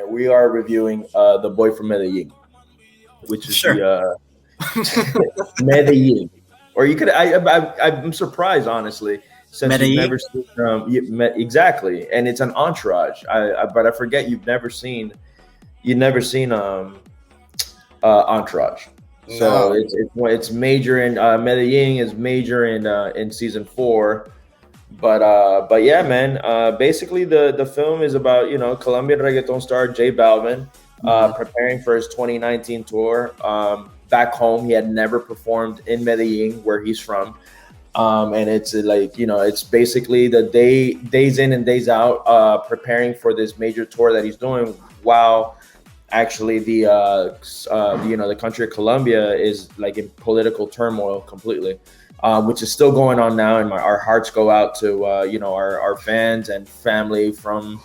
We are reviewing the Boy from Medellin, which is Sure. the Medellin. Or you could. I'm surprised, honestly, since you've Medellin. never seen. Exactly, and it's an entourage. But I forget you've never seen. You've never seen Entourage. So No. it's major in Medellin is major in season four. But yeah, man. Basically, the film is about Colombian reggaeton star J Balvin Mhm. preparing for his 2019 tour. Back home, he had never performed in Medellin, where he's from. And it's like it's basically the days in and days out, preparing for this major tour that he's doing. While actually the country of Colombia is like in political turmoil completely, which is still going on now. And our hearts go out to our fans and family from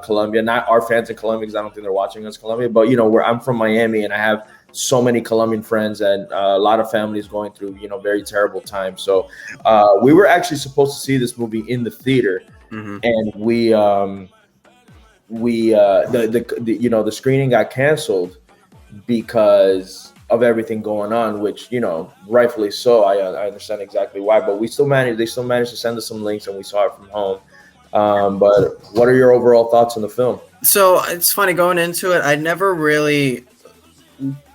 Colombia. Not our fans in Colombia, because I don't think they're watching us Colombia, but where I'm from, Miami, and I have so many Colombian friends and a lot of families going through very terrible times. So we were actually supposed to see this movie in the theater, Mhm. and we the screening got canceled because of everything going on, which rightfully so. I understand exactly why, but they still managed to send us some links, and we saw it from home. But what are your overall thoughts on the film? So it's funny going into it. I never really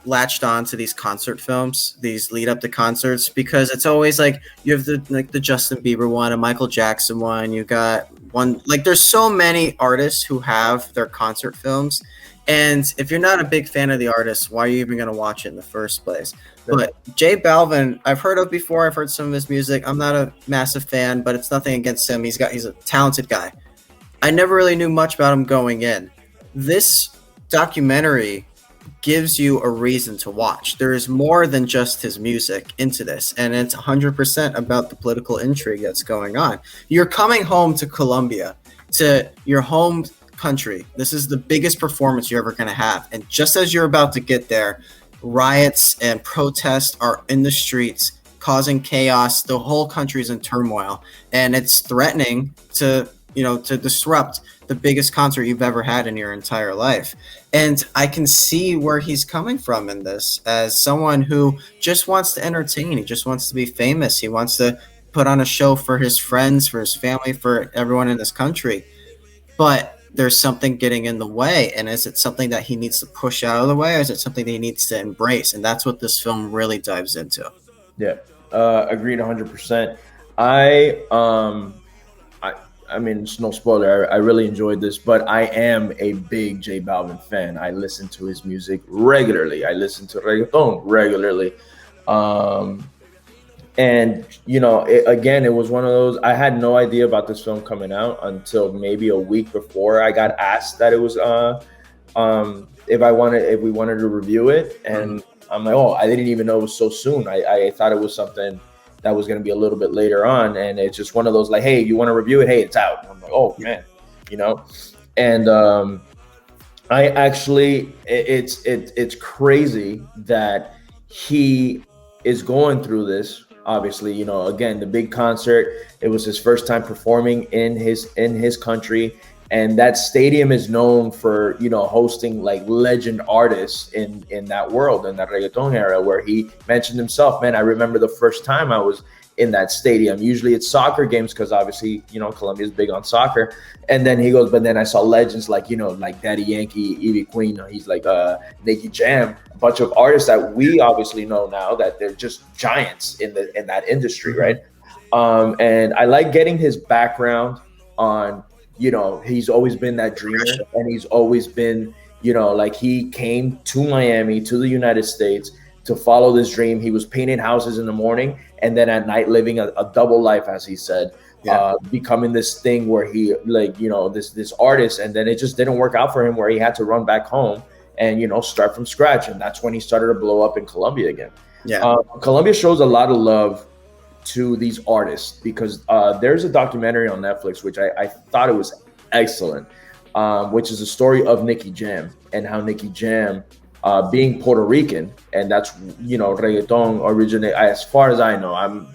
latched on to these concert films, these lead up to concerts, because it's always like you have the Justin Bieber one, a Michael Jackson one. You got one like there's so many artists who have their concert films, and if you're not a big fan of the artist, why are you even going to watch it in the first place? But J Balvin, I've heard of before. I've heard some of his music. I'm not a massive fan, but it's nothing against him. He's a talented guy. I never really knew much about him going in. This documentary gives you a reason to watch. There is more than just his music into this, and it's 100% about the political intrigue that's going on. You're coming home to Colombia, to your home country. This is the biggest performance you're ever going to have. And just as you're about to get there, riots and protests are in the streets, causing chaos. The whole country's in turmoil, and it's threatening to disrupt the biggest concert you've ever had in your entire life. And I can see where he's coming from in this as someone who just wants to entertain. He just wants to be famous. He wants to put on a show for his friends, for his family, for everyone in this country. But there's something getting in the way. And is it something that he needs to push out of the way, or is it something that he needs to embrace? And that's what this film really dives into. Yeah, agreed 100%. I I mean, it's no spoiler. I really enjoyed this, but I am a big J Balvin fan. I listen to his music regularly. I listen to reggaeton regularly. Um, and again, it was one of those. I had no idea about this film coming out until maybe a week before. I got asked that it was if we wanted to review it, and I'm like, oh, I didn't even know it was so soon. I thought it was something that was going to be a little bit later on, and it's just one of those like, hey, you want to review it? Hey, it's out. I'm like, oh man, and I actually, it's crazy that he is going through this. Obviously, again, the big concert. It was his first time performing in his country, and that stadium is known for hosting like legend artists in that world, in that reggaeton era, where he mentioned himself, man, I remember the first time I was in that stadium. Usually it's soccer games, because obviously Colombia is big on soccer. And then he goes, but then I saw legends like like Daddy Yankee, Ivy Queen, he's like Nicky Jam, a bunch of artists that we obviously know now that they're just giants in that industry, right? And I like getting his background on he's always been that dreamer, and he's always been like, he came to Miami, to the United States, to follow this dream. He was painting houses in the morning, and then at night living a double life, as he said. Becoming this thing where he like this artist, and then it just didn't work out for him, where he had to run back home and start from scratch, and that's when he started to blow up in Colombia again. Colombia shows a lot of love to these artists, because there's a documentary on Netflix which I thought it was excellent, which is a story of Nicky Jam, and how Nicky Jam, being Puerto Rican, and that's reggaeton originate, as far as I know. I'm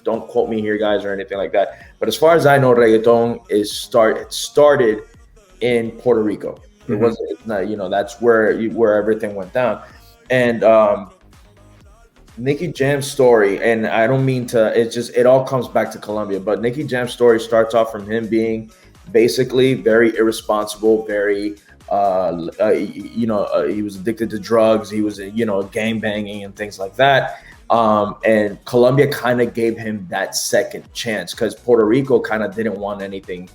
don't quote me here, guys, or anything like that, but as far as I know, reggaeton started in Puerto Rico. It wasn't, it's not, you know, that's where everything went down. And Nicky Jam's story, and I don't mean to, it all comes back to Colombia, but Nicky Jam's story starts off from him being basically very irresponsible, very, he was addicted to drugs. He was, gang banging and things like that. And Colombia kind of gave him that second chance because Puerto Rico kind of didn't want anything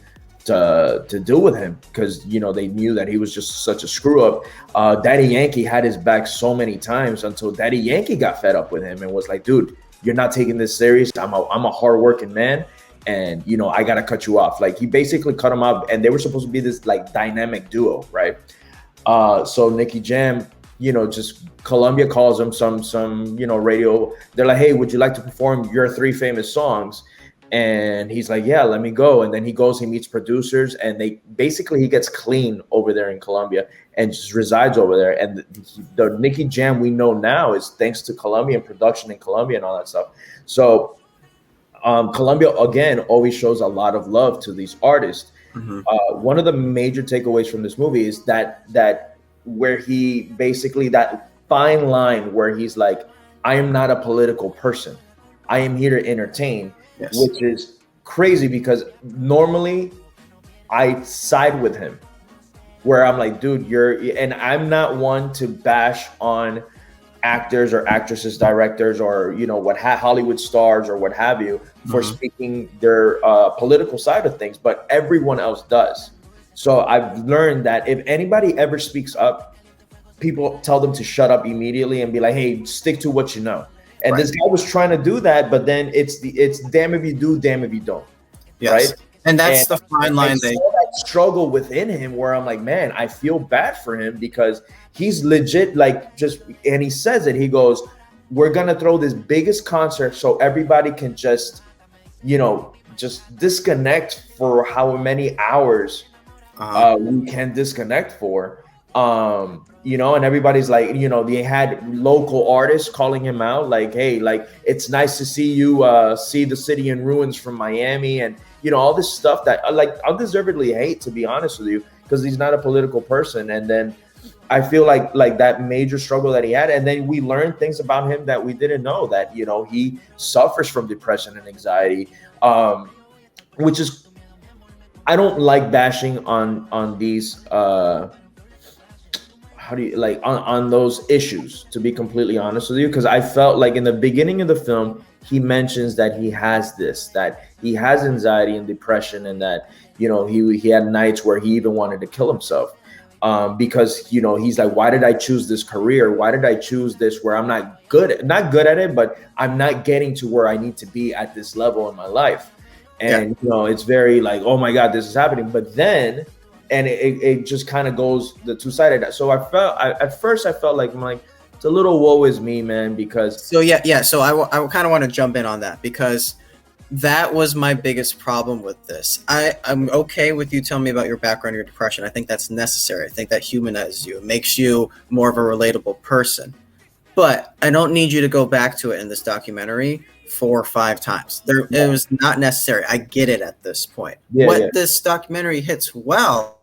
to do with him because they knew that he was just such a screw up. Daddy Yankee had his back so many times until Daddy Yankee got fed up with him and was like, dude, you're not taking this serious. I'm a hardworking man, and I gotta cut you off. Like, he basically cut him off, and they were supposed to be this like dynamic duo, right? So Nicky Jam, just Colombia calls him some radio. They're like, hey, would you like to perform your 3 famous songs? And he's like, yeah, let me go. And then he goes, he meets producers, and he gets clean over there in Colombia and just resides over there. And the Nicky Jam we know now is thanks to Colombian production in Colombia and all that stuff. So Colombia, again, always shows a lot of love to these artists. One of the major takeaways from this movie is that where he basically, that fine line where he's like, I am not a political person. I am here to entertain. Yes. Which is crazy because normally I side with him where I'm like, dude, and I'm not one to bash on actors or actresses, directors, or, Hollywood stars or what have you for speaking their political side of things, but everyone else does. So I've learned that if anybody ever speaks up, people tell them to shut up immediately and be like, hey, stick to what you know. And this guy was trying to do that, but then it's damn if you do, damn if you don't. Yes. Right? And that's the fine line. I saw that struggle within him where I'm like, man, I feel bad for him because he's legit, and he says it, he goes, we're going to throw this biggest concert so everybody can just disconnect for how many hours we can disconnect for. And everybody's like, they had local artists calling him out like, hey, like, it's nice to see you see the city in ruins from Miami, and all this stuff that I like undeservedly hate, to be honest with you, because he's not a political person. And then I feel like that major struggle that he had, and then we learned things about him that we didn't know, that he suffers from depression and anxiety, which is, I don't like bashing on these on those issues, to be completely honest with you, because I felt like in the beginning of the film he mentions that he has anxiety and depression, and that he had nights where he even wanted to kill himself because he's like, why did I choose this career? Why did I choose this where I'm not good at it, but I'm not getting to where I need to be at this level in my life? And it's very like, oh my God, this is happening. But then and it just kind of goes the two-sided. So at first I felt like, I'm like, it's a little woe is me, man, because. So So I kind of want to jump in on that, because that was my biggest problem with this. I'm okay with you telling me about your background, your depression. I think that's necessary. I think that humanizes you. It makes you more of a relatable person. But I don't need you to go back to it in this documentary 4 or 5 times. It was not necessary. I get it at this point. This documentary hits well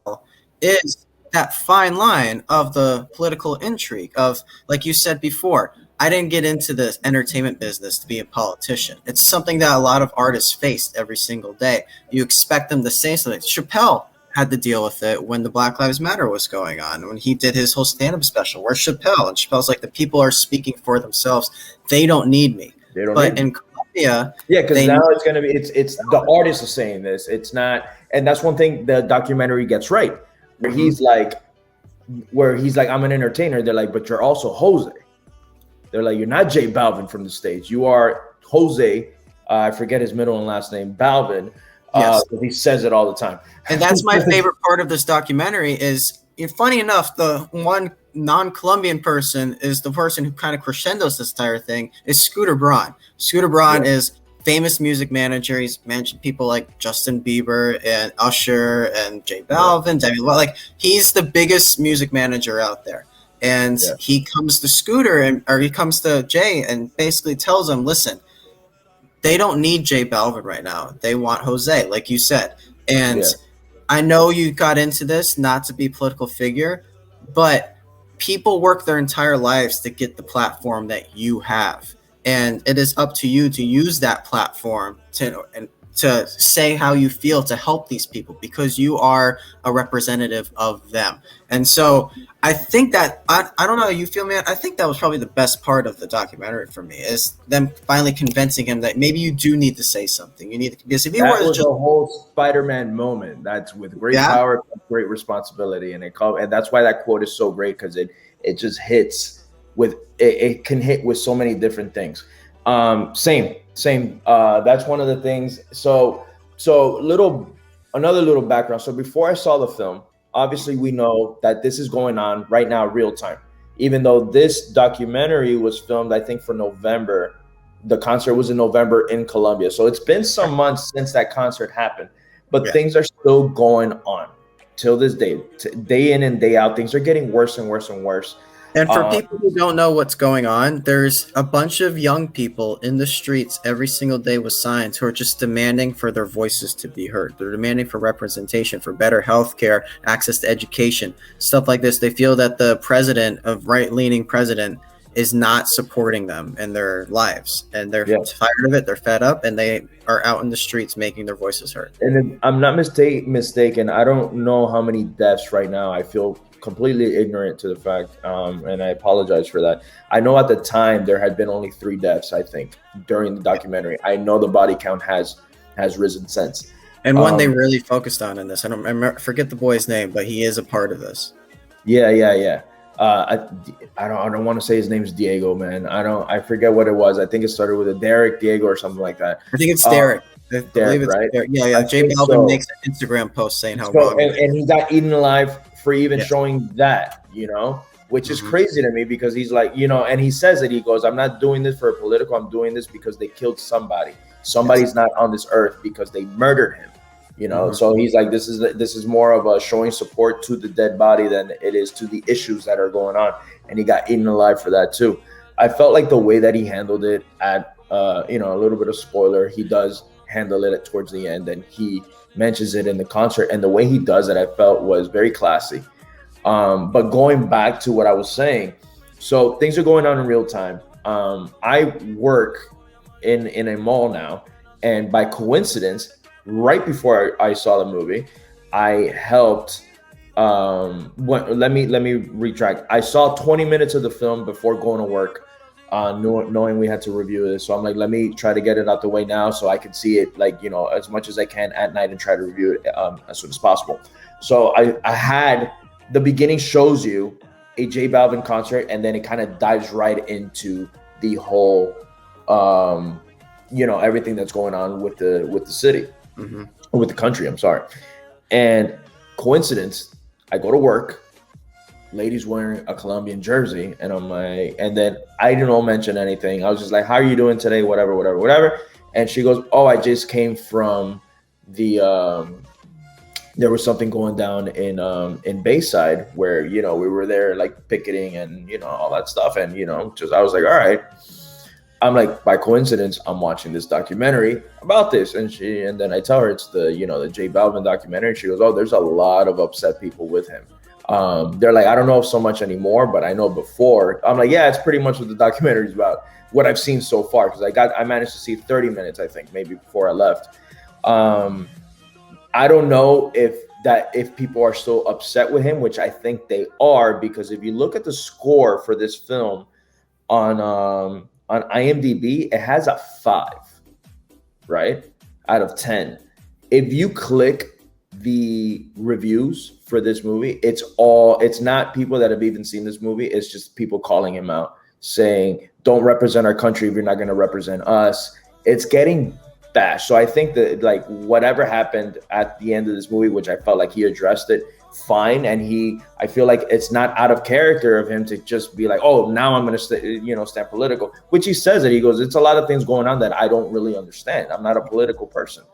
is that fine line of the political intrigue of, like you said before, I didn't get into the entertainment business to be a politician. It's something that a lot of artists face every single day. You expect them to say something. Chappelle had to deal with it when the Black Lives Matter was going on, when he did his whole stand-up special. Where's Chappelle? And Chappelle's like, the people are speaking for themselves. They don't need me. But in Colombia, because now it's gonna be it's the artist is saying this. It's not, and that's one thing the documentary gets right, where he's like, I'm an entertainer. They're like, but you're also Jose. They're like, you're not J Balvin from the States. You are Jose. I forget his middle and last name, Balvin. Yes. He says it all the time. And that's my favorite part of this documentary is, funny enough, the one non-Colombian person is the person who kind of crescendos this entire thing is Scooter Braun. Scooter Braun is famous music manager. He's managed people like Justin Bieber and Usher and J Balvin. He's the biggest music manager out there. And he comes to Scooter or he comes to Jay and basically tells him, listen, they don't need J Balvin right now. They want Jose, like you said. And I know you got into this not to be a political figure, but people work their entire lives to get the platform that you have. And it is up to you to use that platform to say how you feel to help these people because you are a representative of them. And so I think that I don't know how you feel, man. I think that was probably the best part of the documentary for me is them finally convincing him that maybe you do need to say something. You need to, because if you That were was just a whole Spider-Man moment. That's with great power comes great responsibility, and and that's why that quote is so great because it just hits with it can hit with so many different things. Same. That's one of the things. So another little background. So before I saw the film, obviously we know that this is going on right now, real time. Even though this documentary was filmed, I think for November, the concert was in November in Colombia. So it's been some months since that concert happened, but things are still going on till this day, day in and day out. Things are getting worse and worse and worse. And for people who don't know what's going on, there's a bunch of young people in the streets every single day with signs who are just demanding for their voices to be heard. They're demanding for representation, for better health care, access to education, stuff like this. They feel that the president, a right-leaning president, is not supporting them in their lives. And they're tired of it. They're fed up, and they are out in the streets making their voices heard. And if I'm not mistaken, I don't know how many deaths right now. I feel completely ignorant to the fact, and I apologize for that. I know at the time there had been only 3 deaths, I think, during the documentary. I know the body count has risen since. And one they really focused on in this. I forget the boy's name, but he is a part of this. Yeah. I don't want to say his name's Diego, man. I forget what it was. I think it started with a Diego or something like that. I think it's Derek. I believe it's right? Derek. Yeah. J Balvin makes an Instagram post saying how wrong. And he got eaten alive for even showing that, which is crazy to me because he's like, and he says it. He goes, "I'm not doing this for a political. I'm doing this because they killed somebody. Somebody's not on this earth because they murdered him." So he's like, this is more of a showing support to the dead body than it is to the issues that are going on. And he got eaten alive for that too. I felt like the way that he handled it at, a little bit of spoiler, he does handle it towards the end and he mentions it in the concert. And the way he does it, I felt was very classy. But going back to what I was saying, so things are going on in real time. I work in a mall now. And by coincidence, right before I saw the movie, I helped. Let me retract. I saw 20 minutes of the film before going to work, knowing we had to review this. So I'm like, let me try to get it out the way now, so I can see it as much as I can at night and try to review it as soon as possible. So I had the beginning shows you a J Balvin concert, and then it kind of dives right into the whole, everything that's going on with the city. With the country, I'm sorry. And coincidence, I go to work, lady's wearing a Colombian jersey, and I'm like, and then I didn't mention anything. I was just like, "How are you doing today?" Whatever. And she goes, "Oh, I just came from the there was something going down in Bayside where, we were there like picketing and, all that stuff. And, I was like, all right. I'm like, by coincidence, I'm watching this documentary about this. And then I tell her it's the J Balvin documentary. And she goes, "Oh, there's a lot of upset people with him." They're like, "I don't know if so much anymore, but I know before." I'm like, "Yeah, it's pretty much what the documentary is about, what I've seen so far." Cause I managed to see 30 minutes, I think, maybe before I left. I don't know if people are still upset with him, which I think they are, because if you look at the score for this film on IMDb, it has a 5, right, out of 10. If you click the reviews for this movie, it's not people that have even seen this movie. It's just people calling him out, saying, "Don't represent our country if you're not going to represent us." It's getting bashed. So I think that whatever happened at the end of this movie, which I felt like he addressed it fine, and I feel like it's not out of character of him to just be like, "Oh, now I'm going to stand political," which he says it. He goes, "It's a lot of things going on that I don't really understand. I'm not a political person."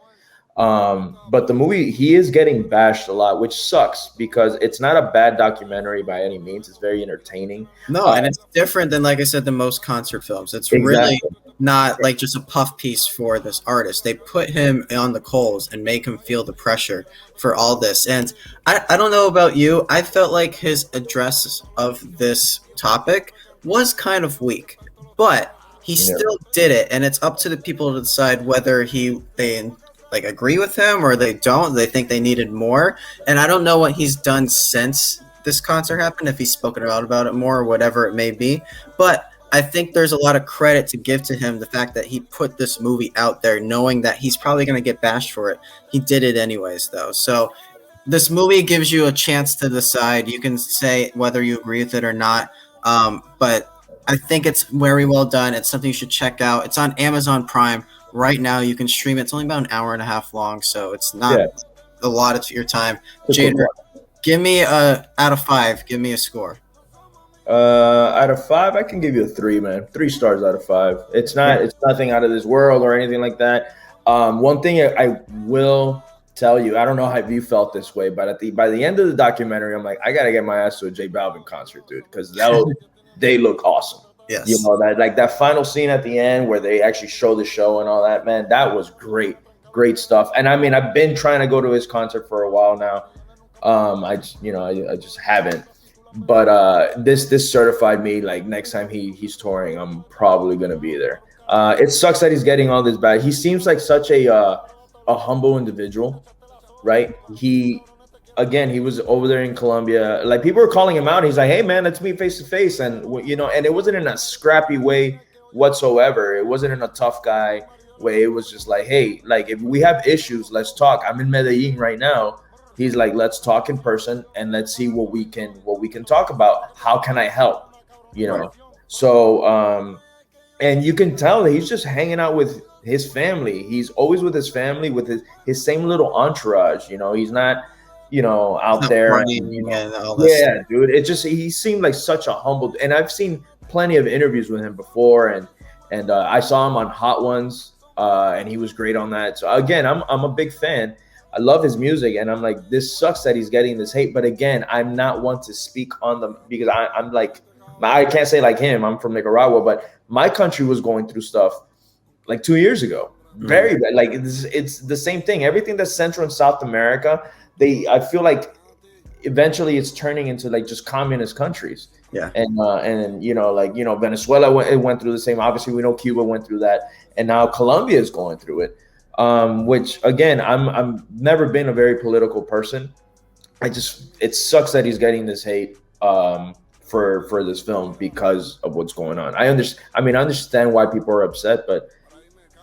But the movie, he is getting bashed a lot, which sucks because it's not a bad documentary by any means. It's very entertaining. No, and it's different than, like I said, the most concert films. It's Exactly. really not like just a puff piece for this artist. They put him on the coals and make him feel the pressure for all this. And I don't know about you, I felt like his address of this topic was kind of weak, but he still did it, and it's up to the people to decide whether they like agree with him or they don't. They think they needed more, and I don't know what he's done since this concert happened, if he's spoken about it more or whatever it may be. But I think there's a lot of credit to give to him, the fact that he put this movie out there knowing that he's probably going to get bashed for it. He did it anyways, though. So this movie gives you a chance to decide. You can say whether you agree with it or not, but I think it's very well done. It's something you should check out. It's on Amazon Prime right now. You can stream it. It's only about an hour and a half long, so it's not a lot of your time. Jader, give me out of 5. Give me a score. Out of 5, I can give you a 3, man. 3 stars out of 5. It's nothing out of this world or anything like that. One thing I will tell you, I don't know if you felt this way, but by the end of the documentary, I'm like, I gotta get my ass to a J Balvin concert, dude, because they look awesome. Yes. You know, that final scene at the end where they actually show the show and all that, man, that was great stuff. And I mean, I've been trying to go to his concert for a while now. I just haven't. But this certified me, like, next time he's touring, I'm probably gonna be there. It sucks that he's getting all this bad. He seems like such a humble individual, right? He was over there in Colombia. Like, people were calling him out. He's like, "Hey, man, let's meet face to face." And and it wasn't in a scrappy way whatsoever. It wasn't in a tough guy way. It was just like, "Hey, like, if we have issues, let's talk. I'm in Medellin right now." He's like, "Let's talk in person and let's see what we can talk about. How can I help?" Right. So, and you can tell that he's just hanging out with his family. He's always with his family, with his same little entourage. He's not, out there. And all this stuff. Dude. He seemed like such a humble. And I've seen plenty of interviews with him before, and I saw him on Hot Ones, and he was great on that. So again, I'm a big fan. I love his music, and I'm like, this sucks that he's getting this hate. But again, I'm not one to speak on them because I'm like, I can't say like him. I'm from Nicaragua, but my country was going through stuff like 2 years ago. Very bad. Like, it's the same thing. Everything that's Central and South America, I feel like eventually it's turning into like just communist countries. Yeah. And Venezuela went through the same. Obviously, we know Cuba went through that, and now Colombia is going through it. Which again, I'm never been a very political person. It sucks that he's getting this hate for this film because of what's going on. I understand why people are upset, but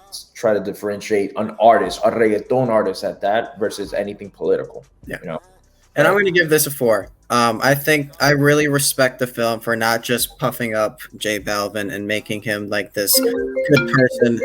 let's try to differentiate an artist, a reggaeton artist at that, versus anything political. Yeah. And I'm going to give this a 4. I think I really respect the film for not just puffing up J Balvin and making him like this good person,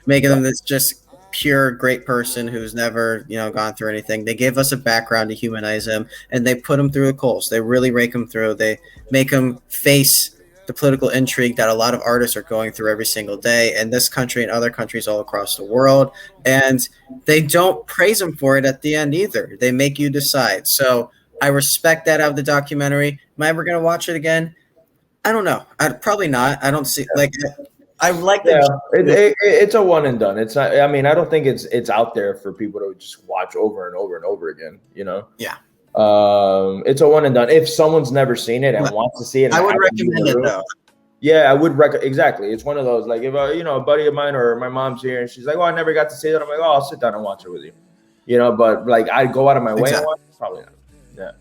making him this just pure great person who's never gone through anything. They gave us a background to humanize him, and they put him through the coals. They really rake him through. They make him face the political intrigue that a lot of artists are going through every single day in this country and other countries all across the world, and they don't praise him for it at the end either. They make you decide. So I respect that out of the documentary. Am I ever going to watch it again? I don't know. Probably not. I don't see I like that. It's a one and done. It's not. I mean, I don't think it's out there for people to just watch over and over and over again. Yeah. It's a one and done. If someone's never seen it and wants to see it, I would recommend it though. Yeah, I would exactly. It's one of those, like, if a buddy of mine or my mom's here and she's like, "Oh, I never got to see it," I'm like, "Oh, I'll sit down and watch it with you." But like, I'd go out of my way and watch it? Probably not. Yeah.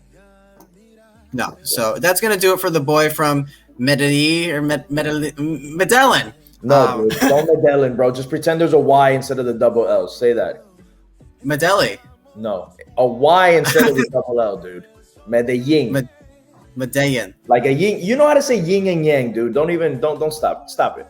No. So that's gonna do it for the boy from Medellin or Medellin. No, dude, don't Medellin, bro. Just pretend there's a Y instead of the double L. Say that. Medellin. No, a Y instead of the double L, dude. Medellin. Medellin. Like a yin. You know how to say yin and yang, dude. Don't stop. Stop it.